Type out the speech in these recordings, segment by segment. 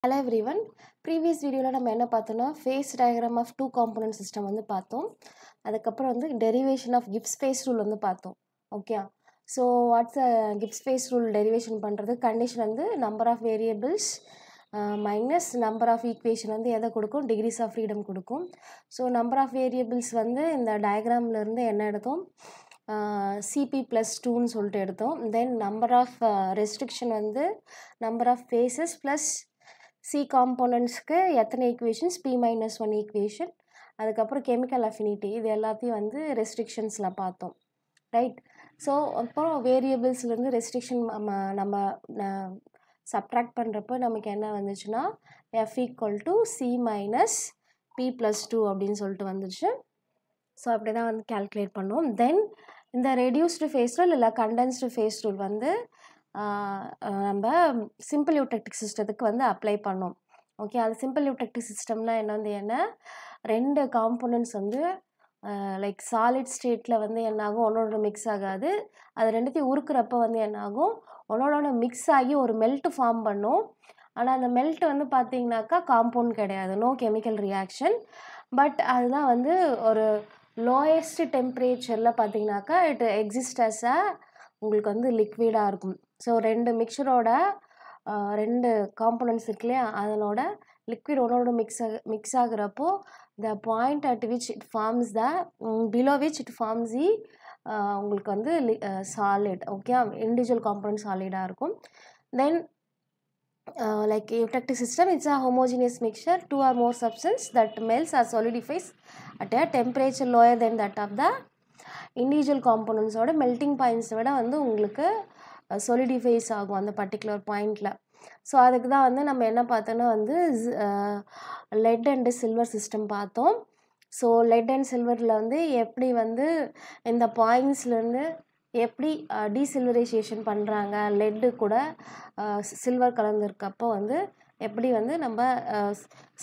Hello everyone. Previous video la நம்ம என்ன பார்த்தோம்னா phase diagram of two component system வந்து பார்த்தோம். அதுக்கு அப்புறம் வந்து derivation of Gibbs phase rule வந்து பார்த்தோம். Okay. So what's the Gibbs phase rule derivation பண்றது condition வந்து number of variables minus number of equation வந்து எதை கொடுக்கும் degrees of freedom கொடுக்கும். So number of variables வந்து இந்த diagramல இருந்து என்ன எடுத்தோம் CP plus 2ன்னு சொல்லிட்டு எடுத்தோம். Then number of restriction வந்து number of phases plus C componentsக்கு எத்தனை equations P minus 1 equation அதுக்கப்புறம் chemical affinity இது எல்லாத்தையும் வந்து restrictionsல பார்த்தோம் ரைட். ஸோ அப்புறம் வேரியபிள்ஸ்லேருந்து ரெஸ்ட்ரிக்ஷன் நம்ம சப்ட்ராக்ட் பண்ணுறப்போ நமக்கு என்ன வந்துச்சுன்னா F equal to C minus P plus 2 அப்படின்னு சொல்லிட்டு வந்துச்சு. ஸோ அப்படி தான் வந்து கால்குலேட் பண்ணுவோம். தென் இந்த ரெடியூஸ்டு ஃபேஸ் ரூல் இல்லை கண்டென்ஸ்டு ஃபேஸ் ரூல் வந்து நம்ம சிம்பிள் யூடெக்டிக் சிஸ்டத்துக்கு வந்து அப்ளை பண்ணோம். ஓகே, அது சிம்பிள் யூடெக்டிக் சிஸ்டம்னா என்ன வந்து என்ன ரெண்டு காம்போனன்ட்ஸ் வந்து லைக் சாலிட் ஸ்டேட்டில் வந்து என்னாகும் ஒன்னோட மிக்ஸ் ஆகாது, அது ரெண்டுத்தையும் உருக்குறப்ப வந்து என்னாகும் ஒன்னோட மிக்ஸ் ஆகி ஒரு மெல்ட் ஃபார்ம் பண்ணும். ஆனால் அந்த மெல்ட் வந்து பார்த்தீங்கன்னாக்கா காம்பவுண்ட் கிடையாது, நோ கெமிக்கல் ரியாக்ஷன். பட் அதுதான் வந்து ஒரு லோயஸ்ட் டெம்பரேச்சரில் பார்த்தீங்கன்னாக்கா இட் எக்ஸிஸ்ட் அஸ் அ உங்களுக்கு வந்து லிக்விடாக இருக்கும். ஸோ ரெண்டு மிக்சரோட ரெண்டு காம்போனன்ட்ஸ் இருக்கு இல்லையா, அதனோட லிக்விட் ஒன்னோட மிக்ஸ் ஆகுறப்போ the point at which it forms the below which it forms the உங்களுக்கு வந்து சாலிட். ஓகே, இண்டிவிஜுவல் காம்போனன்ட் சாலிடாக இருக்கும். Then like eutectic system, it's a homogeneous mixture, two or more substance that melts or solidifies at a temperature lower than that of the individual components ஓட melting பாயிண்ட்ஸை விட வந்து உங்களுக்கு solidifies ஆகும் அந்த particular பாயிண்டில். ஸோ அதுக்கு தான் வந்து நம்ம என்ன பார்த்தோன்னா வந்து லெட் அண்டு சில்வர் சிஸ்டம் பார்த்தோம். ஸோ லெட் அண்ட் சில்வரில் வந்து எப்படி வந்து இந்த பாயிண்ட்ஸ்லேருந்து எப்படி டீசில்வரைசேஷன் பண்ணுறாங்க, லெட்டு கூட சில்வர் கலந்துருக்கப்போ வந்து எப்படி வந்து நம்ம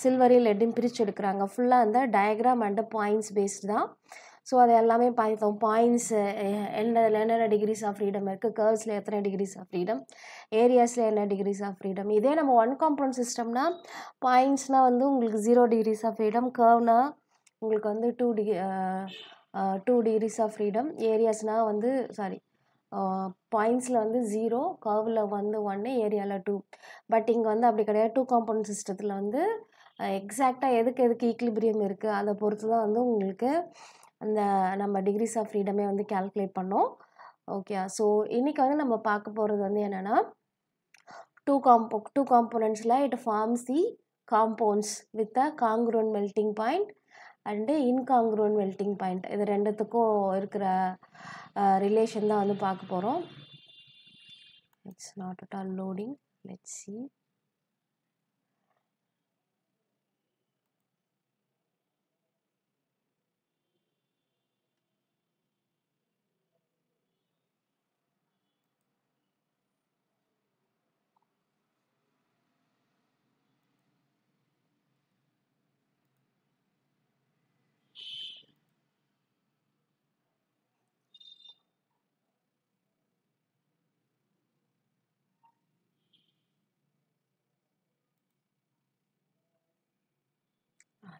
சில்வரையும் லெட்டையும் பிரித்து எடுக்கிறாங்க, ஃபுல்லாக அந்த டயக்ராம் அண்டு பாயிண்ட்ஸ் பேஸ்டு தான். ஸோ அது எல்லாமே பார்த்தோம். பாயிண்ட்ஸ் என்னென்ன டிகிரிஸ் ஆஃப் ஃப்ரீடம் இருக்குது, கர்வ்ஸில் எத்தனை டிகிரிஸ் ஆஃப் ஃப்ரீடம், ஏரியாஸில் என்ன டிகிரிஸ் ஆஃப் ஃப்ரீடம். இதே நம்ம ஒன் காம்பவுண்ட் சிஸ்டம்னா பாயிண்ட்ஸ்னால் வந்து உங்களுக்கு 0 டிகிரிஸ் ஆஃப் ஃப்ரீடம், கர்வ்னா உங்களுக்கு வந்து 2 டிகிரிஸ் ஆஃப் ஃப்ரீடம், ஏரியாஸ்னால் வந்து பாயிண்ட்ஸில் வந்து 0, கர்வில் வந்து 1, ஏரியாவில் 2. பட் இங்கே வந்து அப்படி கிடையாது. 2 காம்பவுண்ட் சிஸ்டத்தில் வந்து எக்ஸாக்டாக எதுக்கு ஈக்லிபிரியம் இருக்குது அதை பொறுத்து தான் வந்து உங்களுக்கு அந்த நம்ம டிகிரிஸ் ஆஃப் ஃப்ரீடமே வந்து கால்குலேட் பண்ணோம். ஓகே, ஸோ இன்றைக்கி வந்து நம்ம பார்க்க போகிறது வந்து என்னென்னா டூ காம்போனன்ட்ஸில் it forms the compounds with a congruent melting point and incongruent melting point. இது ரெண்டுத்துக்கும் இருக்கிற ரிலேஷன் தான் வந்து பார்க்க போகிறோம். It's not at all loading, let's see.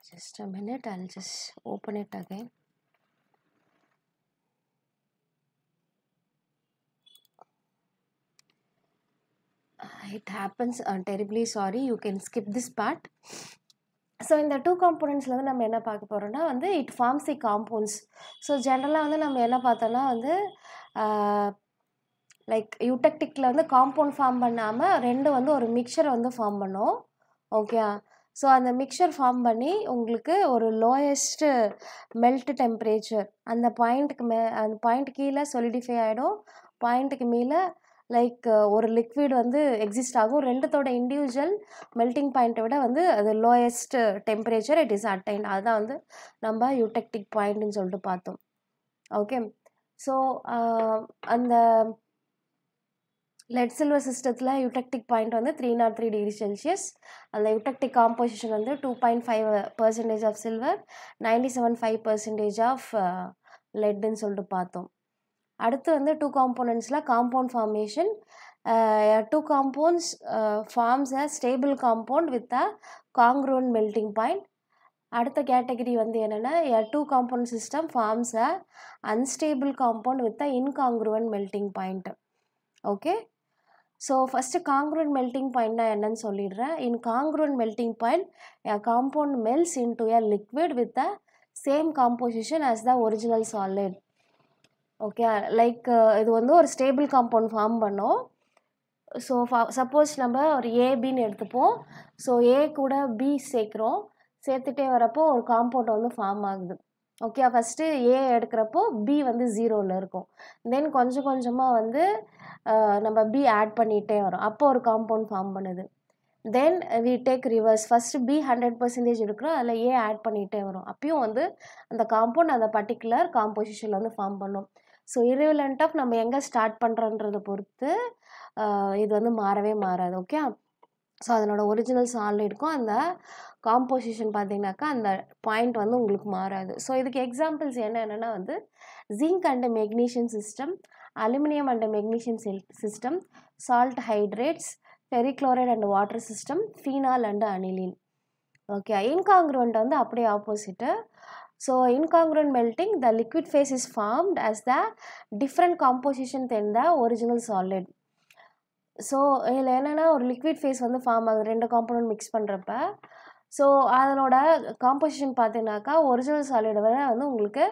Just a minute, I'll just open it again. It happens, terribly sorry, you can skip this part. So இந்த two காம்போனன்ட்ஸில் வந்து நம்ம என்ன பார்க்க போகிறோம்னா வந்து it forms the compounds. So ஜென்ரலாக வந்து நம்ம என்ன பார்த்தோன்னா வந்து லைக் யூடெக்டிக்கில் வந்து காம்பவுண்ட் ஃபார்ம் பண்ணாமல் ரெண்டு வந்து ஒரு மிக்சரை வந்து ஃபார்ம் பண்ணோம். ஓகே, ஸோ அந்த மிக்சர் ஃபார்ம் பண்ணி உங்களுக்கு ஒரு லோயஸ்ட்டு மெல்ட் டெம்பரேச்சர் அந்த பாயிண்ட்டுக்கு கீழே சொலிடிஃபை ஆகிடும், பாயிண்ட்டுக்கு மேலே லைக் ஒரு லிக்விட் வந்து எக்ஸிஸ்ட் ஆகும். ரெண்டுத்தோட இண்டிவிஜுவல் மெல்டிங் பாயிண்ட்டை விட வந்து அது lowest temperature it is attained. அதுதான் வந்து நம்ம யூடெக்டிக் பாயிண்ட்னு சொல்லிட்டு பார்த்தோம். ஓகே, ஸோ அந்த லெட் சில்வர் சிஸ்டத்தில் யூடெக்டிக் பாயிண்ட் வந்து 303 டிகிரி செல்சியஸ். அந்த யூடெக்டிக் காம்போசிஷன் வந்து 2.5% ஆஃப் சில்வர், 97.5% ஆஃப் லெட்டுன்னு சொல்லிட்டு பார்த்தோம். அடுத்து வந்து டூ காம்போனன்ட்ஸில் compound formation two compounds forms a stable compound with a congruent melting point. அடுத்த கேட்டகரி வந்து என்னென்னா a two compound system forms a unstable compound with a incongruent melting point. Okay, so first congruent melting பாயிண்ட்னா என்னன்னு சொல்லிடுறேன். In congruent melting point a compound melts into a liquid with the same composition as the original solid. Okay, like இது வந்து ஒரு stable compound form பண்ணோம். So suppose நம்ம ஒரு ஏபின்னு எடுத்துப்போம். ஸோ ஏ கூட பி சேர்க்குறோம். சேர்த்துட்டே வரப்போ ஒரு காம்பவுண்ட் வந்து ஃபார்ம் ஆகுது. ஓகே, ஃபஸ்ட்டு ஏ எடுக்கிறப்போ பி வந்து 0ல் இருக்கும். தென் கொஞ்சம் கொஞ்சமாக வந்து நம்ம பி ஆட் பண்ணிகிட்டே வரோம். அப்போ ஒரு காம்பவுண்ட் ஃபார்ம் பண்ணுது. Then we take reverse. First B 100% எடுக்கிறோம், அதில் ஏ ஆட் பண்ணிகிட்டே வரும். அப்பயும் வந்து அந்த காம்பவுண்ட் அந்த பர்டிகுலர் காம்போசிஷனில் வந்து ஃபார்ம் பண்ணும். ஸோ irrelevant ஆஃப் நம்ம எங்கே ஸ்டார்ட் பண்ணுறன்றதை பொறுத்து இது வந்து மாறவே மாறாது. ஓகே, ஸோ அதனோட ஒரிஜினல் சாலிடுக்கும் அந்த காம்போசிஷன் பார்த்தீங்கன்னாக்கா அந்த பாயிண்ட் வந்து உங்களுக்கு மாறாது. ஸோ இதுக்கு எக்ஸாம்பிள்ஸ் என்னென்னா வந்து zinc and magnesium system, aluminium and magnesium system, salt hydrates, ferric chloride and water system, phenol and aniline. Okay, incongruent வந்து அப்படியே opposite. So incongruent melting the liquid phase is formed as the different composition than the original solid. So இதில் என்னென்னா ஒரு liquid phase வந்து form ஆகுது ரெண்டு compound mix பண்ணுறப்ப. So அதனோட காம்போசிஷன் பார்த்தீங்கன்னாக்கா ஒரிஜினல் சாலிடை விட வந்து உங்களுக்கு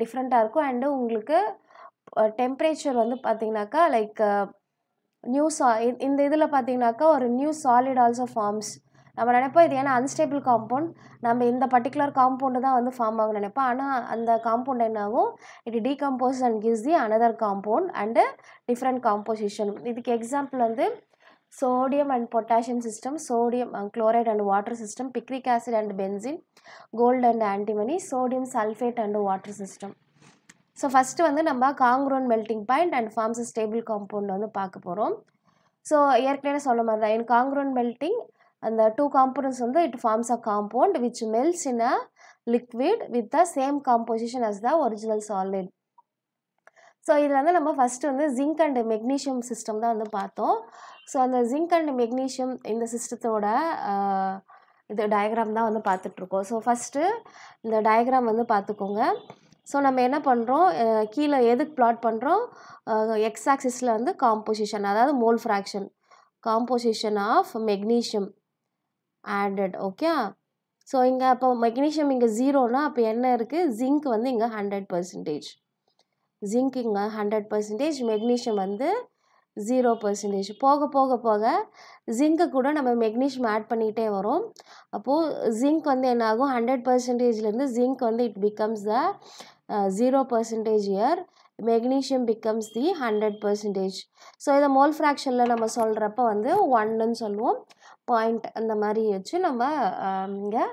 டிஃப்ரெண்ட்டாக இருக்கும். அண்டு உங்களுக்கு டெம்பரேச்சர் வந்து பார்த்தீங்கன்னாக்கா லைக் நியூ இந்த இதில் பார்த்தீங்கன்னாக்கா ஒரு நியூ சாலிட் ஆல்சோ ஃபார்ம்ஸ். நம்ம நினைப்போம் இது ஏன்னா அன்ஸ்டேபிள் காம்பவுண்ட், நம்ம இந்த பர்டிகுலர் காம்பவுண்டு தான் வந்து ஃபார்ம் ஆகும் நினைப்போம். ஆனால் அந்த காம்பவுண்ட் என்னாகும், it decompose and gives the another compound and different composition. இதுக்கு எக்ஸாம்பிள் வந்து sodium and potassium system, sodium chloride and water system, picric acid and benzene, gold and antimony, sodium sulphate and water system. So first வந்து நம்ம congruent melting point and forms stable compound வந்து பார்க்க போகிறோம். So ஏற்கனவே சொன்ன மாதிரி தான் in congruent melting அந்த டூ காம்பவுண்ட்ஸ் வந்து it forms a compound which melts in a liquid with the same composition as the original solid. So இதில் வந்து நம்ம ஃபஸ்ட்டு வந்து ஜிங்க் அண்ட் மெக்னீஷியம் சிஸ்டம் தான் வந்து பார்த்தோம். ஸோ அந்த ஜிங்க் அண்ட் மெக்னீஷியம் இந்த சிஸ்டத்தோட இது டயக்ராம் தான் வந்து பார்த்துட்ருக்கோம். ஸோ ஃபஸ்ட்டு இந்த டயக்ராம் வந்து பார்த்துக்கோங்க. ஸோ நம்ம என்ன பண்ணுறோம், கீழே எதுக்கு பிளாட் பண்ணுறோம், எக்ஸ் ஆக்சிஸில் வந்து காம்போசிஷன், அதாவது mole fraction, composition of magnesium added. Okay, so இங்கே அப்போ மெக்னீஷியம் இங்கே 0னா அப்போ என்ன இருக்குது, ஜிங்க் வந்து இங்கே 100%, ஜிங்க் இங்கே 100%, மெக்னீஷியம் வந்து 0%. போக போக போக ஜிங்க்கு கூட நம்ம மெக்னீஷியம் ஆட் பண்ணிகிட்டே வரும். அப்போது ஜிங்க் வந்து என்ன ஆகும், 100%லேருந்து ஜிங்க் வந்து it becomes the 0% year, magnesium becomes the 100%. So இதை மோல் ஃப்ராக்ஷனில் நம்ம சொல்கிறப்ப வந்து 1ன்னு சொல்லுவோம். பாயிண்ட் அந்த மாதிரி வச்சு நம்ம இங்கே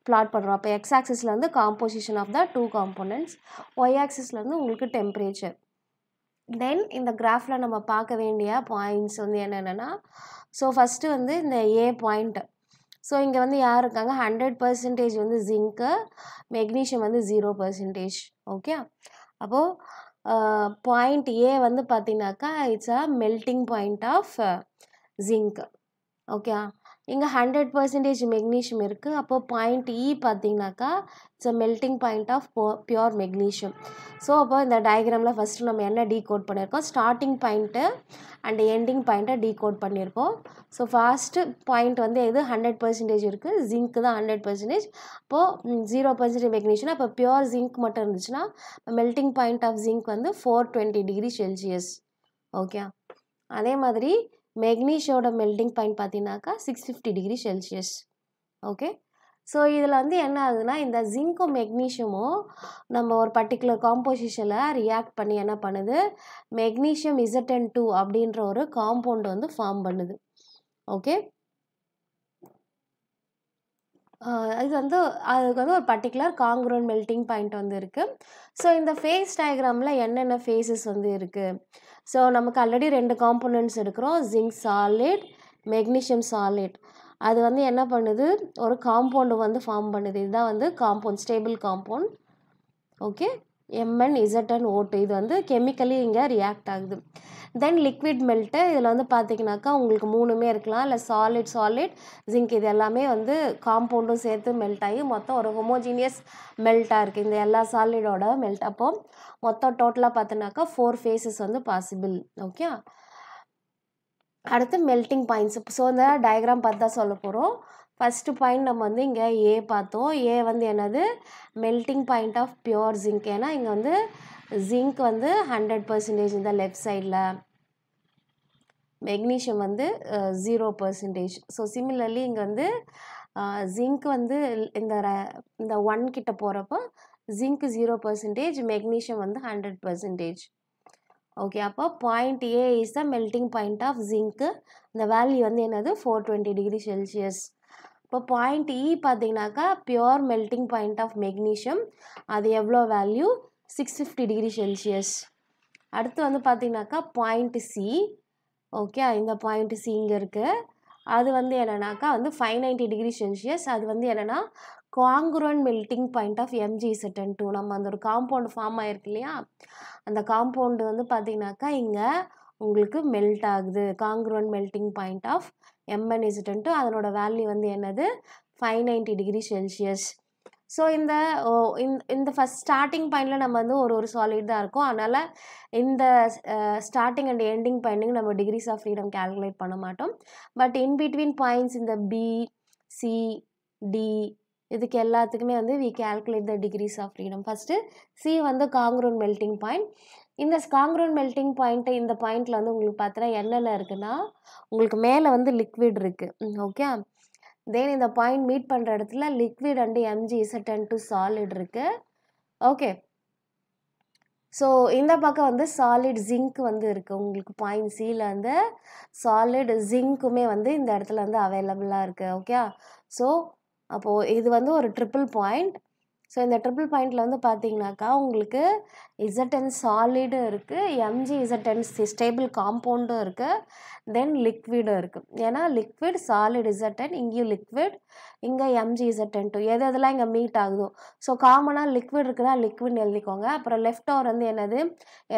பிளாட் பண்ணுறோம். அப்போ எக்ஸ் ஆக்சிஸில் வந்து composition of the two components, Y ஆக்சிஸில் வந்து உங்களுக்கு டெம்பரேச்சர். தென் இந்த கிராஃபில் நம்ம பார்க்க வேண்டிய பாயிண்ட்ஸ் வந்து என்னென்னா, ஸோ ஃபஸ்ட்டு வந்து இந்த ஏ பாயிண்ட். ஸோ இங்கே வந்து யார் இருக்காங்க, 100% வந்து ஜிங்க்கு, மெக்னீஷியம் வந்து 0%. ஓகே, அப்போது பாயிண்ட் ஏ வந்து பார்த்தீங்கன்னாக்கா it's a melting point of zinc. Okay, இங்கே 100% மெக்னீஷியம் இருக்குது. அப்போது பாயிண்ட் இ பார்த்தீங்கன்னாக்கா it's a melting point of pure magnesium. So அப்போ இந்த டயக்ராமில் ஃபஸ்ட்டு நம்ம என்ன டீகோட் பண்ணியிருக்கோம், ஸ்டார்டிங் பாயிண்ட்டு அண்ட் எண்டிங் பாயிண்ட்டை டீகோட் பண்ணியிருக்கோம். ஸோ ஃபஸ்ட்டு பாயிண்ட் வந்து இது 100% இருக்குது, ஜிங்க்கு தான் 100%. அப்போது 0% மெக்னீஷியம், அப்போ பியோர் ஜிங்க் மட்டும் இருந்துச்சுன்னா மெல்ட்டிங் பாயிண்ட் ஆஃப் ஜிங்க் வந்து 420 டிகிரி செல்சியஸ். ஓகே, அதே மாதிரி மெக்னீஷியோட மெல்ட்டிங் பாயிண்ட் பார்த்தீங்கன்னாக்கா 650 டிகிரி செல்சியஸ். ஓகே, ஸோ இதில் வந்து என்ன ஆகுதுன்னா, இந்த ஜிங்க்கும் மெக்னீஷியமும் நம்ம ஒரு பர்டிகுலர் காம்போசிஷனில் ரியாக்ட் பண்ணி என்ன பண்ணுது, மெக்னீஷியம் Zn2 அப்படின்ற ஒரு காம்பவுண்ட் வந்து ஃபார்ம் பண்ணுது. ஓகே, இது வந்து அதுக்கு வந்து ஒரு பர்டிகுலர் காங்க்ருவன்ட் மெல்ட்டிங் பாயிண்ட் வந்து இருக்குது. ஸோ இந்த ஃபேஸ் டயக்ராமில் என்னென்ன ஃபேஸஸ் வந்து இருக்குது, ஸோ நமக்கு ஆல்ரெடி 2 காம்போனன்ட்ஸ் எடுக்கிறோம், ஜிங்க் சாலிட், மெக்னீஷியம் சாலிட். அது வந்து என்ன பண்ணுது, ஒரு காம்பவுண்டு வந்து ஃபார்ம் பண்ணுது. இதுதான் வந்து compound, stable compound. Okay, MnZnO2 இது வந்து கெமிக்கலி இங்கே ரியாக்ட் ஆகுது. தென் லிக்விட் மெல்ட்டு இதில் வந்து பார்த்தீங்கன்னாக்கா உங்களுக்கு 3மே இருக்கலாம். இல்லை சாலிட் ஜிங்க் இது எல்லாமே வந்து காம்பவுண்டும் சேர்த்து மெல்ட் ஆகி மொத்தம் ஒரு ஹோமோஜீனியஸ் மெல்ட்டாக இருக்குது இந்த எல்லா சாலிடோட மெல்ட். அப்போது மொத்தம் டோட்டலாக பார்த்தோன்னாக்கா 4 ஃபேஸஸ் வந்து பாசிபிள். ஓகே, அடுத்து மெல்ட்டிங் பாயிண்ட்ஸ். ஸோ இந்த டயக்ராம் பார்த்து தான் சொல்ல போகிறோம். ஃபஸ்ட்டு பாயிண்ட் நம்ம வந்து இங்கே ஏ பார்த்தோம். ஏ வந்து என்னது, melting point of pure zinc. ஏன்னா இங்கே வந்து ஜிங்க் வந்து 100% இந்த லெஃப்ட் சைடில், மெக்னீஷியம் வந்து 0%. ஸோ சிமிலர்லி இங்கே வந்து ஜிங்க் வந்து இந்த 1 கிட்ட போகிறப்போ ஜிங்க் 0%, மெக்னீஷியம் வந்து 100%. ஓகே, அப்போ point A is the melting point of zinc. இந்த வேல்யூ வந்து என்னது 420 டிகிரி செல்சியஸ். இப்போ பாயிண்ட் இ பார்த்தீங்கன்னாக்கா pure melting point of magnesium, அது எவ்வளோ வேல்யூ 650 டிகிரி செல்சியஸ். அடுத்து வந்து பார்த்தீங்கன்னாக்கா பாயிண்ட் சி. ஓகே, இந்த பாயிண்ட் சி இங்கே இருக்குது. அது வந்து என்னன்னாக்கா வந்து 590 டிகிரி செல்சியஸ். அது வந்து என்னென்னா காங்குரண்ட் மெல்ட்டிங் பாயிண்ட் ஆஃப் MgZn2. நம்ம அந்த ஒரு காம்பவுண்ட் ஃபார்ம் ஆகிருக்கு இல்லையா, அந்த காம்பவுண்டு வந்து பார்த்தீங்கன்னாக்கா இங்கே உங்களுக்கு மெல்ட் ஆகுது. காங்குரண்ட் மெல்ட்டிங் பாயிண்ட் ஆஃப் MnZn2, அதனோட வேல்யூ வந்து என்னது 590 டிகிரி செல்சியஸ். ஸோ இந்த ஃபஸ்ட் ஸ்டார்டிங் பாயிண்டில் நம்ம வந்து ஒரு சாலிட் தான் இருக்கும். அதனால் இந்த ஸ்டார்டிங் அண்ட் எண்டிங் பாயிண்டிங் நம்ம டிகிரிஸ் ஆஃப் ஃப்ரீடம் கேல்குலேட் பண்ண மாட்டோம். பட் இன்பிட்வீன் பாயிண்ட்ஸ் இந்த பி, சி, டி இதுக்கு எல்லாத்துக்குமே வந்து we calculate the degrees of freedom. First C வந்து காங்குரண்ட் மெல்ட்டிங் பாயிண்ட். இந்த காங்குரண்ட் மெல்ட்டிங் பாயிண்ட்டு இந்த பாயிண்டில் வந்து உங்களுக்கு பார்த்தோன்னா என்னென்ன இருக்குன்னா, உங்களுக்கு மேலே வந்து லிக்விட் இருக்குது. ஓகே, தென் இந்த பாயிண்ட் மீட் பண்ணுற இடத்துல லிக்விட் அண்டு MgZn2 சாலிட் இருக்குது. ஓகே, ஸோ இந்த பக்கம் வந்து சாலிட் ஜிங்க் வந்து இருக்குது. உங்களுக்கு பாயிண்ட் சியில் வந்து சாலிட் ஜிங்க்குமே வந்து இந்த இடத்துல வந்து அவைலபிளாக இருக்குது. ஓகே, ஸோ அப்போது இது வந்து ஒரு ட்ரிபிள் பாயிண்ட். ஸோ இந்த ட்ரிபிள் பாயிண்டில் வந்து பார்த்தீங்கன்னாக்கா உங்களுக்கு Zn சாலிடும் இருக்குது, MgZn ஸ்டேபிள் காம்பவுண்டும் இருக்குது, தென் லிக்விடும் இருக்குது. ஏன்னா லிக்விட் சாலிட் Zn, இங்கேயும் லிக்விட், இங்கே MgZn2 எதெல்லாம் இங்கே மீட் ஆகுதோ. ஸோ காமனாக லிக்விட் இருக்குன்னா லிக்விட்னு எழுதிக்கோங்க. அப்புறம் லெஃப்ட் ஓவர் வந்து என்னது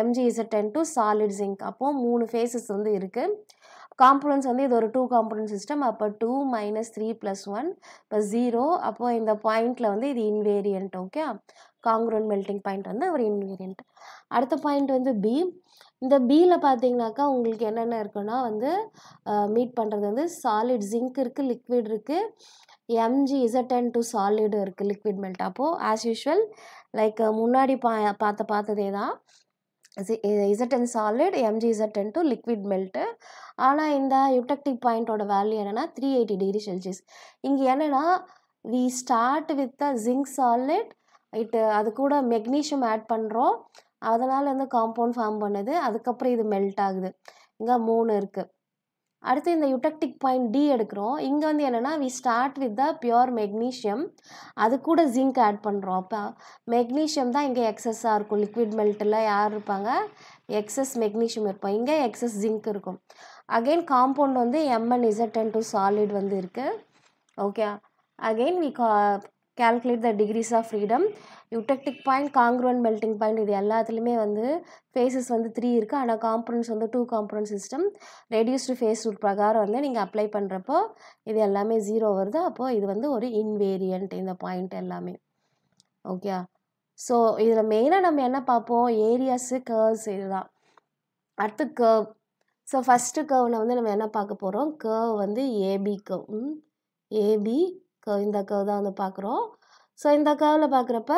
MgZn2 சாலிட் ஜிங்க். அப்போது 3 ஃபேஸஸ் வந்து இருக்குது. காம்பனன்ட்ஸ் வந்து இது ஒரு 2 காம்பனன்ட் சிஸ்டம். அப்போ 2 - 3 + 1 இப்போ 0. அப்போது இந்த பாயிண்டில் வந்து இது இன்வேரியன்ட். ஓகே, காங்குரண்ட் மெல்ட்டிங் பாயிண்ட் வந்து ஒரு இன்வேரியன்ட். அடுத்த பாயிண்ட் வந்து பி. இந்த பியில் பார்த்தீங்கன்னாக்கா உங்களுக்கு என்னென்ன இருக்குன்னா வந்து மீட் பண்ணுறது வந்து சாலிட் ஜிங்க் இருக்குது, லிக்விட் இருக்குது, MgZn2 சாலிடு இருக்குது, லிக்விட் மெல்ட். அப்போது ஆஸ் யூஷுவல் லைக் முன்னாடி பார்த்ததே தான், Zn solid, MgZn2 liquid melt. ஆனால் இந்த யூடெக்டிக் பாயிண்டோட வேல்யூ என்னென்னா 380 டிகிரி செல்சியஸ். இங்கே என்னென்னா we start with the zinc solid, அது கூட மெக்னீஷியம் ஆட் பண்ணுறோம், அதனால் வந்து காம்பவுண்ட் ஃபார்ம் பண்ணுது. அதுக்கப்புறம் இது மெல்ட் ஆகுது. இங்கே 3 இருக்குது. அடுத்து இந்த யூடெக்டிக் பாயிண்ட் டி எடுக்கிறோம். இங்கே வந்து என்னென்னா we start with the pure magnesium, அது கூட ஜிங்க் ஆட் பண்ணுறோம். அப்போ மெக்னீஷியம் தான் இங்கே எக்ஸஸாக இருக்கும். லிக்விட் மெல்ட்டில் யார் இருப்பாங்க, எக்ஸஸ் மெக்னீஷியம் இருப்போம், இங்கே எக்ஸஸ் ஜிங்க் இருக்கும். அகெயின் காம்பவுண்ட் வந்து MnZn2 சாலிட் வந்து இருக்குது. Okay, again we calculate the degrees of freedom. Eutectic point, congruent melting point இது எல்லாத்துலேயுமே வந்து ஃபேஸஸ் வந்து 3 இருக்குது. ஆனால் காம்பனன்ட்ஸ் வந்து 2 component system. Reduced phase rule பிரகாரம் வந்து நீங்கள் அப்ளை பண்ணுறப்போ இது எல்லாமே 0 வருது. அப்போது இது வந்து ஒரு இன்வேரியன்ட் இந்த பாயிண்ட் எல்லாமே. ஓகே, ஸோ இதில் மெயினாக நம்ம என்ன பார்ப்போம், ஏரியாஸு, கர்வ்ஸ் இதுதான். அடுத்து கர்வ். ஸோ ஃபஸ்ட்டு கர்வில் வந்து நம்ம என்ன பார்க்க போகிறோம், கர்வ் வந்து ஏபி கர்வ். ஏபி கர்வ், இந்த கர்வ் தான் வந்து பார்க்குறோம். ஸோ இந்த கர்வில் பார்க்குறப்ப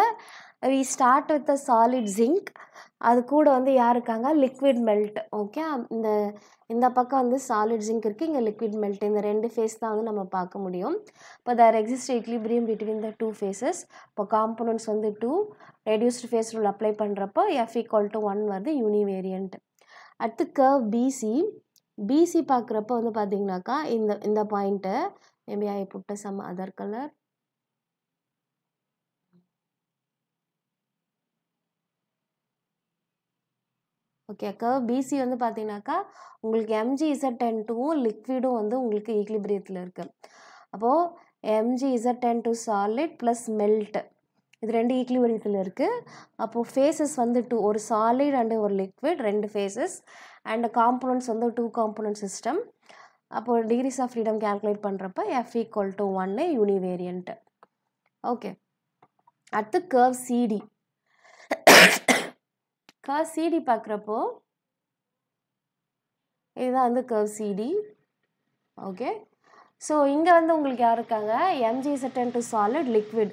we start with the solid zinc, அது கூட வந்து யார் இருக்காங்க, லிக்விட் மெல்ட். ஓகே, இந்த பக்கம் வந்து சாலிட் ஜிங்க் இருக்குது, இங்கே லிக்விட் மெல்ட். இந்த 2 ஃபேஸ் தான் வந்து நம்ம பார்க்க முடியும். இப்போ there exist equilibrium between the 2 phases. இப்போ காம்பனன்ட்ஸ் வந்து 2, ரெடியூஸ்டு ஃபேஸ் ரூல் அப்ளை பண்ணுறப்போ F = 1 வருது, யூனிவேரியன்ட். அடுத்து கர்வ் பிசி. பிசி பார்க்குறப்போ வந்து பார்த்தீங்கன்னாக்கா இந்த point, maybe I put some other colour. Okay, curve BC வந்து பார்த்தீங்கன்னாக்கா உங்களுக்கு MgZn2வும் லிக்விடும் வந்து உங்களுக்கு ஈக்லிபிரியத்தில் இருக்குது. அப்போது MgZn2 சாலிட் ப்ளஸ் மெல்ட், இது 2 ஈக்லிபிரியத்தில் இருக்குது. அப்போது ஃபேஸஸ் வந்து 2, ஒரு சாலிட் அண்டு ஒரு லிக்விட், 2 ஃபேஸஸ் அண்ட் காம்போனன்ட்ஸ் வந்து 2 காம்போனன்ட் சிஸ்டம். அப்போது டிகிரிஸ் ஆஃப் ஃப்ரீடம் கேல்குலேட் பண்ணுறப்ப F = 1 யூனிவேரியன்ட்டு. ஓகே, அடுத்து கர்வ் சிடி. கர்வ் சிடி பார்க்குறப்போ இதுதான் வந்து கர்வ் சிடி. ஓகே, ஸோ இங்கே வந்து உங்களுக்கு யார் இருக்காங்க, Mg(to solid liquid).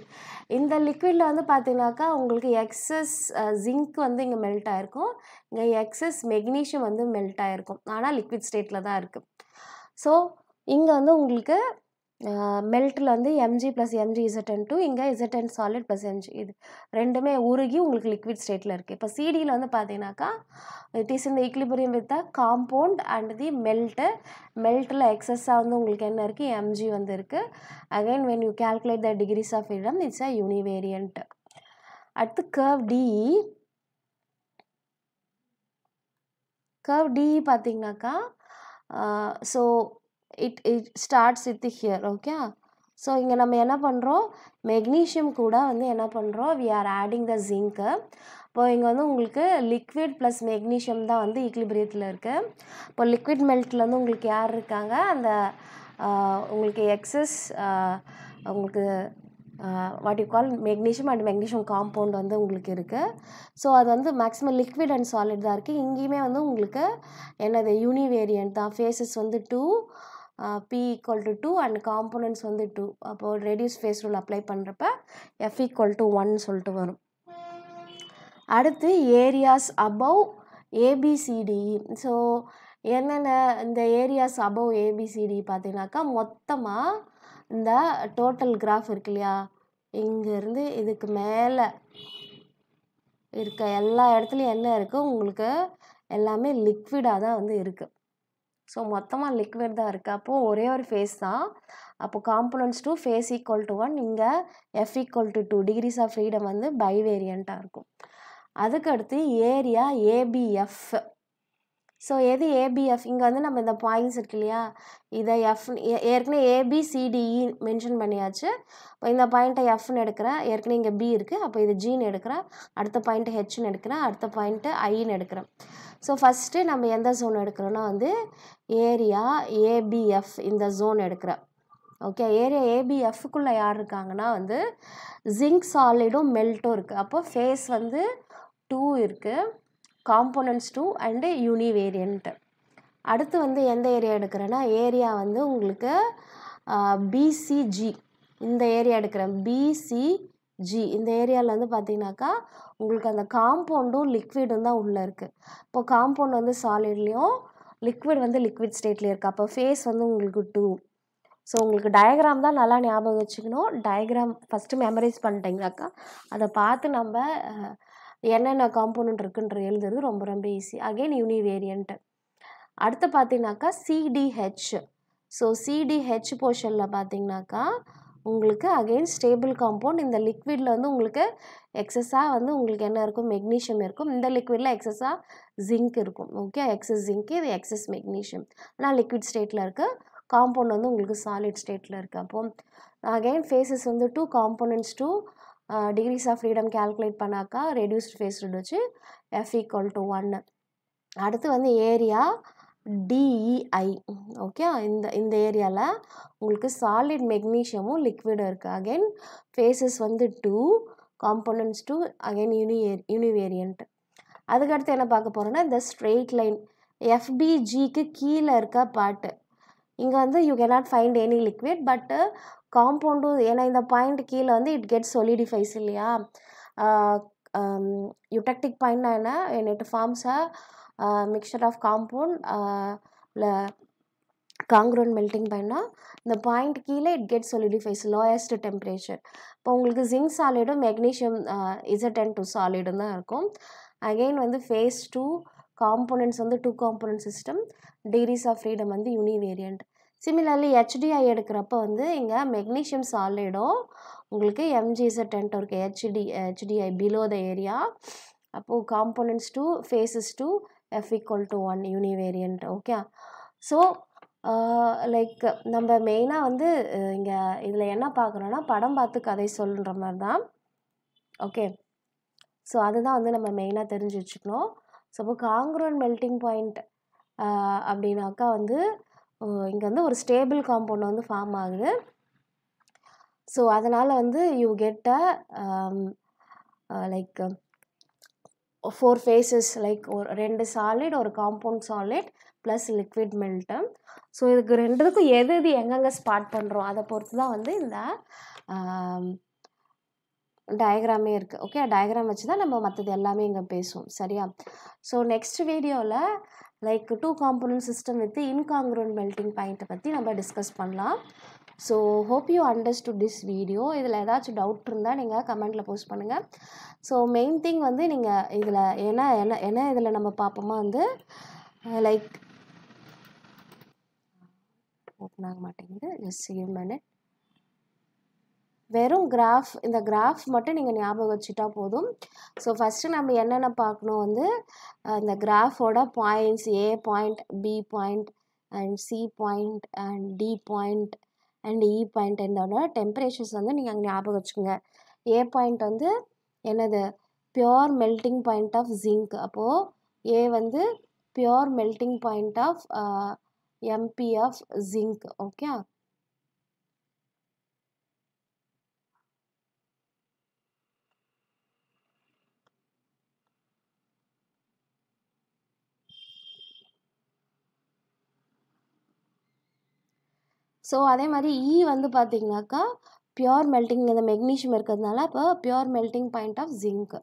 இந்த லிக்விடில் வந்து பார்த்தீங்கன்னாக்கா உங்களுக்கு எக்ஸஸ் ஜிங்க் வந்து இங்கே மெல்ட் ஆகிருக்கும், இங்கே எக்ஸஸ் மெக்னீஷியம் வந்து மெல்ட் ஆகிருக்கும், ஆனால் லிக்விட் ஸ்டேட்டில் தான் இருக்குது. ஸோ இங்கே வந்து உங்களுக்கு மெல்ட்டில் வந்து Mg + Mg(2), இங்கே Zn solid + Mg, இது ரெண்டுமே உருகி உங்களுக்கு லிக்விட் ஸ்டேட்டில் இருக்குது. இப்போ சிடியில் வந்து பார்த்தீங்கன்னாக்கா இட் இஸ் இந்த equilibrium with the compound and the மெல்ட்டில் எக்ஸஸாக வந்து உங்களுக்கு என்ன இருக்குது, Mg வந்து இருக்குது. Again when you calculate the degrees of freedom, it's a univariant. அடுத்து கர்வ் டிஇ. கர்வ் டிஇ பார்த்தீங்கன்னாக்கா so it starts with here. Okay, so இங்கே நம்ம என்ன பண்ணுறோம், மெக்னீஷியம் கூட வந்து என்ன பண்ணுறோம், we are adding the zinc. இப்போ இங்கே வந்து உங்களுக்கு லிக்விட் ப்ளஸ் மெக்னீஷியம் தான் வந்து ஈக்லிபிரியத்தில் இருக்குது. இப்போ லிக்விட் மெல்ட்டில் வந்து உங்களுக்கு யார் இருக்காங்க, அந்த உங்களுக்கு எக்ஸஸ் உங்களுக்கு what you call magnesium and magnesium compound வந்து உங்களுக்கு இருக்குது. ஸோ அது வந்து மேக்ஸிமம் லிக்விட் அண்ட் சாலிட் தான் இருக்குது. இங்கேயுமே வந்து உங்களுக்கு என்னது யூனிவேரியன்ட் தான். ஃபேஸஸ் வந்து 2, P = 2 அண்ட் காம்போனன்ட்ஸ் வந்து 2. அப்போது ரெடியூஸ் ஃபேஸ் ரூல் அப்ளை பண்ணுறப்ப F = 1 சொல்லிட்டு வரும். அடுத்து ஏரியாஸ் அபவ் ABCDE. ஸோ என்னென்ன இந்த ஏரியாஸ் அபவ் ABCD பார்த்தீங்கன்னாக்கா மொத்தமாக இந்த டோட்டல் கிராஃப் இருக்கு இல்லையா, இங்கேருந்து இதுக்கு மேலே இருக்க எல்லா இடத்துலையும் என்ன இருக்குது, உங்களுக்கு எல்லாமே லிக்விடாக தான் வந்து இருக்குது. ஸோ மொத்தமாக லிக்விட் தான் இருக்குது. அப்போது ஒரே ஒரு ஃபேஸ் தான். அப்போது காம்போனன்ட்ஸ் 2, ஃபேஸ் = 1, இங்கே F = 2, டிகிரிஸ் ஆஃப் ஃப்ரீடம் வந்து பைவேரியண்ட்டாக இருக்கும். அதுக்கடுத்து ஏரியா ABF. ஸோ எது ABF, இங்கே வந்து நம்ம இந்த பாயிண்ட்ஸ் இருக்கு இல்லையா, இதை F ஏற்கனவே ABCDE மென்ஷன் பண்ணியாச்சு. இப்போ இந்த பாயிண்ட்டை Fன்னு எடுக்கிறேன், ஏற்கனவே இங்கே B இருக்குது, அப்போ இது Gன்னு எடுக்கிறேன், அடுத்த பாயிண்ட்டு Hன்னு எடுக்கிறேன், அடுத்த பாயிண்ட்டு Iன்னு எடுக்கிறேன். ஸோ ஃபஸ்ட்டு நம்ம எந்த ஜோன் எடுக்கிறோன்னா வந்து ஏரியா ABF இந்த ஜோன் எடுக்கிறேன். ஓகே, ஏரியா ABFக்குள்ளே யார் இருக்காங்கன்னா வந்து ஜிங்க் சாலிடும் மெல்ட்டும் இருக்குது. அப்போ ஃபேஸ் வந்து 2 இருக்குது, காம்போனன்ட்ஸ் 2 அண்டு யூனிவேரியன்ட். அடுத்து வந்து எந்த ஏரியா எடுக்கிறேன்னா ஏரியா வந்து உங்களுக்கு BCG இந்த ஏரியா எடுக்கிறேன். BCG இந்த ஏரியாவில் வந்து பார்த்தீங்கன்னாக்கா உங்களுக்கு அந்த காம்பவுண்டும் லிக்விடும் தான் உள்ளே இருக்குது. இப்போ காம்பவுண்ட் வந்து சாலிட்லேயும் லிக்விட் வந்து லிக்விட் ஸ்டேட்லேயும் இருக்குது. அப்போ ஃபேஸ் வந்து உங்களுக்கு 2. ஸோ உங்களுக்கு டயக்ராம் தான் நல்லா ஞாபகம் வச்சுக்கணும். டயக்ராம் ஃபஸ்ட்டு மெமரைஸ் பண்ணிட்டீங்கனாக்கா அதை பார்த்து நம்ம என்னென்ன காம்போனன்ட் இருக்குன்ற எழுதுறது ரொம்ப ரொம்ப ஈஸி. அகெயின் யூனிவேரியன்ட். அடுத்து பார்த்தீங்கன்னாக்கா CDH. ஸோ CDH போர்ஷனில் பார்த்தீங்கன்னாக்கா உங்களுக்கு அகெயின் ஸ்டேபிள் காம்பவுண்ட். இந்த லிக்விடில் வந்து உங்களுக்கு எக்ஸஸாக வந்து உங்களுக்கு என்ன இருக்கும், மெக்னீஷியம் இருக்கும். இந்த லிக்விடில் எக்ஸஸாக ஜிங்க் இருக்கும். ஓகே, எக்ஸஸ் ஜிங்க், இது எக்ஸஸ் மெக்னீஷியம். ஆனால் லிக்விட் ஸ்டேட்டில் இருக்குது. காம்பவுண்ட் வந்து உங்களுக்கு சாலிட் ஸ்டேட்டில் இருக்குது. அப்போ அகெயின் ஃபேஸஸ் வந்து 2, components 2, degrees of freedom calculate பண்ணாக்கா ரெடியூஸ்ட் ஃபேஸ் ரூல் வச்சு F = 1. அடுத்து வந்து ஏரியா DEI. ஓகே, இந்த ஏரியாவில் உங்களுக்கு சாலிட் மெக்னீஷியமும் லிக்விடும் இருக்குது. அகெயின் ஃபேஸஸ் வந்து 2, காம்போனன்ட்ஸ் 2, அகெயின் யூனிவேரியன்ட். அதுக்கடுத்து என்ன பார்க்க போகிறோன்னா இந்த ஸ்ட்ரெயிட் லைன் FBGக்கு கீழே இருக்க பார்ட்டு. இங்கே வந்து you cannot find any liquid, பட்டு காம்பவுண்டும் ஏன்னா இந்த பாயிண்ட் கீழே வந்து இட் கெட் சொலிடிஃபைஸ் இல்லையா. யூடெக்டிக் பாயிண்ட்னா என்ன, it forms a mixture of compound இல்லை காங்க்ரூவன்ட் மெல்டிங் பாயிண்ட்னா இந்த பாயிண்ட் கீழே it get solidifies lowest temperature. இப்போ உங்களுக்கு ஜிங்க் சாலிடும் மெக்னீஷியம் Zn2 சாலிடும் தான் இருக்கும். அகெயின் வந்து ஃபேஸ் 2, காம்போனன்ட்ஸ் வந்து 2 component system, degrees of freedom வந்து யூனிவேரியன்ட். சிமிலர்லி HDI எடுக்கிறப்ப வந்து இங்கே மெக்னீஷியம் சாலிடும் உங்களுக்கு MgZ10 இருக்குது, HDI பிலோ த ஏரியா. அப்போது components 2, phases 2, F = 1 univariant. Okay, so like நம்ம மெயினாக வந்து இங்கே இதில் என்ன பார்க்குறோன்னா படம் பார்த்து கதை சொல்லுன்ற மாதிரி தான். ஓகே. ஸோ அதுதான் வந்து நம்ம மெயினாக தெரிஞ்சு வச்சுக்கணும். ஸோ அப்போ காங்க்ரூவன்ட் மெல்டிங் பாயிண்ட் அப்படின்னாக்கா வந்து இங்கே வந்து ஒரு ஸ்டேபிள் காம்பவுண்ட் வந்து ஃபார்ம் ஆகுது. ஸோ அதனால் வந்து you get like 4 phases, like ஒரு 2 சாலிட், ஒரு compound solid plus liquid melt. So இதுக்கு ரெண்டுக்கும் எது எங்கெங்கே ஸ்பாட் பண்ணுறோம் அதை பொறுத்து தான் வந்து இந்த டயக்ராமே இருக்குது. ஓகே, டயக்ராம் வச்சு தான் நம்ம மற்றது எல்லாமே இங்கே பேசுவோம். சரியா? ஸோ நெக்ஸ்ட் வீடியோவில் like 2 component system with incongruent melting பாயிண்ட்டை பற்றி நம்ம டிஸ்கஸ் பண்ணலாம். So hope you understood this video. இதில் ஏதாச்சும் டவுட் இருந்தால் நீங்கள் கமெண்ட்டில் போஸ்ட் பண்ணுங்கள். ஸோ மெயின் திங் வந்து நீங்கள் இதில் என்ன இதில் நம்ம பார்ப்போமா வந்து லைக் ஓப்பன் ஆக மாட்டேங்குது, ஜஸ்ட் கிவ் மினிட். வெறும் கிராஃப், இந்த கிராஃப் மட்டும் நீங்கள் ஞாபகம் வச்சுட்டா போதும். ஸோ ஃபஸ்ட்டு நம்ம என்னென்ன பார்க்கணும் வந்து இந்த கிராஃபோட points, A point, B point and C point and D point and E point, இதோட டெம்பரேச்சர்ஸ் வந்து நீங்கள் அங்கே ஞாபகம் வச்சுக்கோங்க. ஏ பாயிண்ட் வந்து என்னது? Pure melting point of zinc. அப்போது ஏ வந்து pure melting point of MP of zinc. Okay. So அதே மாதிரி இ வந்து பார்த்தீங்கன்னாக்கா பியோர் மெல்டிங், இந்த மெக்னீஷியம் இருக்கிறதுனால இப்போ pure melting point of zinc,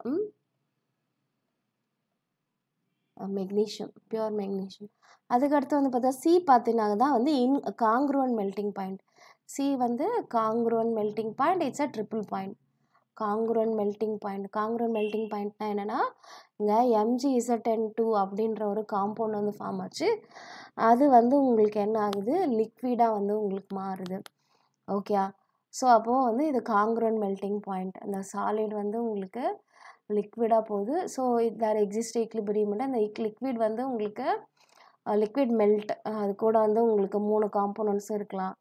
magnesium, pure magnesium. அதுக்கடுத்து வந்து பார்த்தா சி பார்த்தீங்கன்னா தான் வந்து காங்க்ரூவன்ட் மெல்டிங் பாயிண்ட். சி வந்து congruent melting point, it's a triple point. Congruent melting point, congruent melting பாயிண்ட்னா என்னென்னா இங்கே MgZn2 அப்படின்ற ஒரு காம்பவுண்ட் வந்து ஃபார்ம் ஆச்சு. அது வந்து உங்களுக்கு என்ன ஆகுது? லிக்விடாக வந்து உங்களுக்கு மாறுது. ஓகே. ஸோ அப்போது வந்து இது காங்க்ரூவன்ட் மெல்டிங் பாயிண்ட். அந்த சாலிட் வந்து உங்களுக்கு லிக்விடாக போகுது. So there exist equilibrium. அந்த லிக்விட் வந்து உங்களுக்கு லிக்விட் மெல்ட், அது கூட வந்து உங்களுக்கு 3 காம்போனன்ட்ஸும் இருக்கலாம்.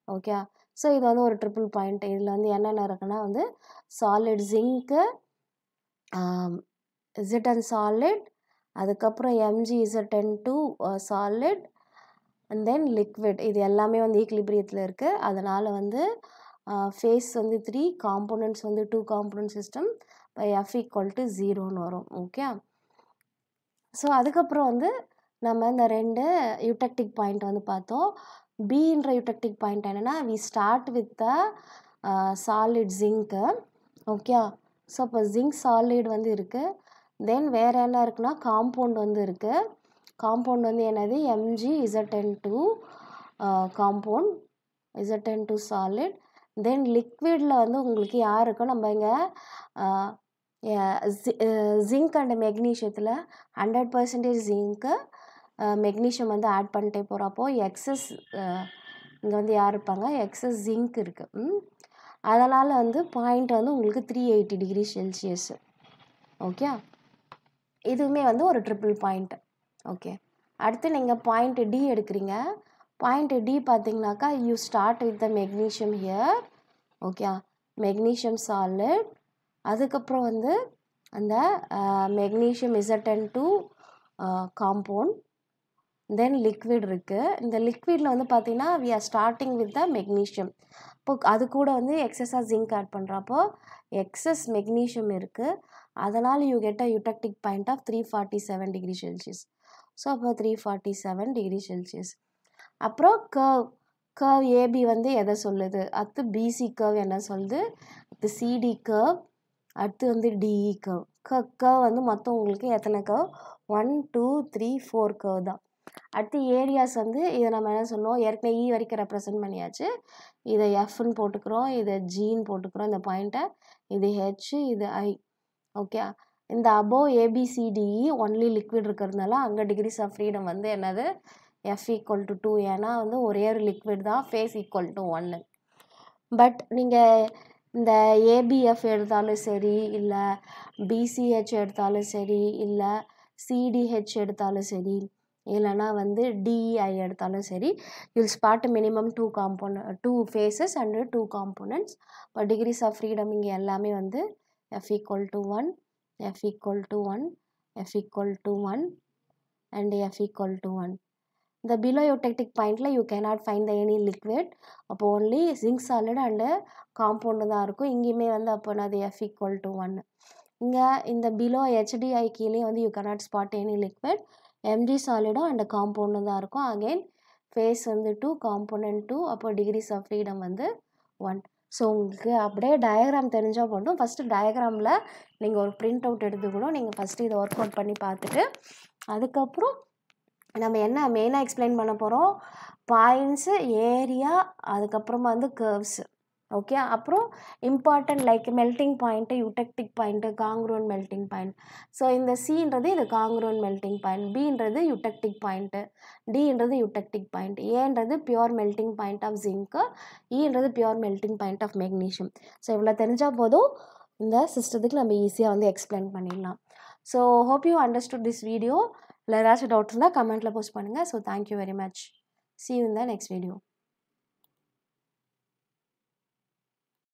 ஓகே. ஸோ இது வந்து ஒரு ட்ரிபிள் பாயிண்ட். இதில் வந்து என்னென்ன இருக்குன்னா வந்து சாலிட் ஜிங்க்கு, Zn சாலிட், அதுக்கப்புறம் MgZn2 solid and then liquid. இது எல்லாமே வந்து ஈக்லிபிரியத்தில் இருக்குது. அதனால் வந்து ஃபேஸ் வந்து 3, காம்போனன்ட்ஸ் வந்து 2 காம்போனன்ட் சிஸ்டம் பை F = 0ன்னு வரும். ஓகே. ஸோ அதுக்கப்புறம் வந்து நம்ம இந்த 2 யூடெக்டிக் பாயிண்ட் வந்து பார்த்தோம். பின்ற யூடெக்டிக் பாயிண்ட் என்னென்னா we start with the solid zinc. Okay. So இப்போ ஜிங்க் சாலிட் வந்து இருக்குது. தென் வேறு என்ன இருக்குன்னா காம்பவுண்ட் வந்து இருக்குது. காம்பவுண்ட் வந்து என்னது? MgZn2 compound, Zn2 solid. தென் லிக்விடில் வந்து உங்களுக்கு யார் இருக்கோ, நம்ம இங்கே ஜிங்க் அண்ட் மெக்னீஷியத்தில் 100% ஜிங்க்கு, மெக்னீஷியம் வந்து ஆட் பண்ணிட்டே போகிறப்போ எக்ஸஸ் இங்கே வந்து யார் இருப்பாங்க? எக்ஸஸ் ஜிங்க் இருக்குது. அதனால் வந்து பாயிண்ட் வந்து உங்களுக்கு 380 டிகிரி செல்சியஸ். ஓகே. இதுவுமே வந்து ஒரு ட்ரிபிள் பாயிண்ட். ஓகே. அடுத்து நீங்கள் பாயிண்ட் டி எடுக்கிறீங்க. பாயிண்ட் டி பார்த்தீங்கன்னாக்கா you start with the magnesium here. Okay. Magnesium solid, அதுக்கப்புறம் வந்து அந்த மெக்னீஷியம் Zn2 காம்பவுண்ட், தென் லிக்விட் இருக்குது. இந்த லிக்விடில் வந்து பார்த்தீங்கன்னா we are starting with the magnesium. இப்போ அது கூட வந்து எக்ஸஸாக ஜிங்க் ஆட் பண்ணுறப்போ எக்ஸஸ் மெக்னீஷியம் இருக்குது. அதனால் you get a eutectic point of 347 degree Celsius. So அப்போ 347 டிகிரி செல்சியஸ். அப்புறம் கர்வ் ஏபி வந்து எதை சொல்லுது? அடுத்து பிசி கர்வ் என்ன சொல்லுது? அடுத்து சிடி கர்வ், அடுத்து வந்து டிஇ கர்வ். கர்வ் வந்து மொத்தம் உங்களுக்கு எத்தனை கர்வ்? 1 2 3 4 கர்வ் தான். அடுத்து ஏரியாஸ் வந்து இதை நம்ம என்ன சொன்னோம்? ஏற்கனவே இ வரைக்கும் ரெப்ரசன்ட் பண்ணியாச்சு. இதை எஃப்னு போட்டுக்கிறோம், இதை ஜின்னு போட்டுக்கிறோம் இந்த பாயிண்ட்டை, இது ஹெச், இது ஐ. ஓகே. இந்த அபோவ் ஏபிசிடிஇ ஒன்லி லிக்விட் இருக்கிறதுனால அங்கே டிகிரிஸ் ஆஃப் ஃப்ரீடம் வந்து என்னது? F = 2. ஏன்னா வந்து ஒரே ஒரு லிக்விட் தான், ஃபேஸ் = 1. பட் நீங்கள் இந்த ஏபிஎஃப் எடுத்தாலும் சரி, இல்லை பிசிஹெச் எடுத்தாலும் சரி, இல்லை சிடிஹெச் எடுத்தாலும் சரி, இல்லைனா வந்து டிஇஐ எடுத்தாலும் சரி, you'll spot minimum 2 phases and 2 components. இப்போ டிகிரிஸ் ஆஃப் ஃப்ரீடம் இங்கே எல்லாமே வந்து F equal to 1, F equal to 1, F equal to 1 and F equal to 1. The below eutectic point you cannot find any liquid. அப்போ only zinc solid and compound தான் இருக்கும். இங்கேயுமே வந்து அப்போ அது F equal to 1. இங்கே இந்த below HDI கீழே வந்து you cannot spot any liquid. Mg solid and compound தான் இருக்கும். Again phase வந்து 2, component 2, அப்போ degrees of freedom வந்து 1. ஸோ உங்களுக்கு அப்படியே டயக்ராம் தெரிஞ்சால் போதும். ஃபஸ்ட்டு டயக்ராமில் நீங்கள் ஒரு பிரிண்ட் அவுட் எடுத்துக்கணும். நீங்கள் ஃபஸ்ட்டு இதை ஒர்க் அவுட் பண்ணி பார்த்துட்டு அதுக்கப்புறம் நம்ம என்ன மெயினாக எக்ஸ்பிளைன் பண்ண போகிறோம், பாயிண்ட்ஸு, ஏரியா, அதுக்கப்புறமா வந்து கர்வ்ஸு. ஓகே, அப்புறம் important like melting point, eutectic point, congruent melting point. So இந்த சின்றது இது காங்க்ரூன் மெல்ட்டிங் பாயிண்ட், பின்றது யூடெக்டிக் பாயிண்ட்டு, டின்றது யூடெக்டிக் பாயிண்ட், ஏன்றது pure melting point of zinc, ஈன்றது pure melting point of magnesium. So இவ்வளோ தெரிஞ்சால் போதும் இந்த சிஸ்டத்துக்கு நம்ம ஈஸியாக வந்து எக்ஸ்பிளைன் பண்ணிடலாம். So hope you understood this video. இல்லை ஏதாச்சும் டவுட் இருந்தால் கமெண்ட்டில் போஸ்ட் பண்ணுங்கள். So thank you very much. See you in the next video.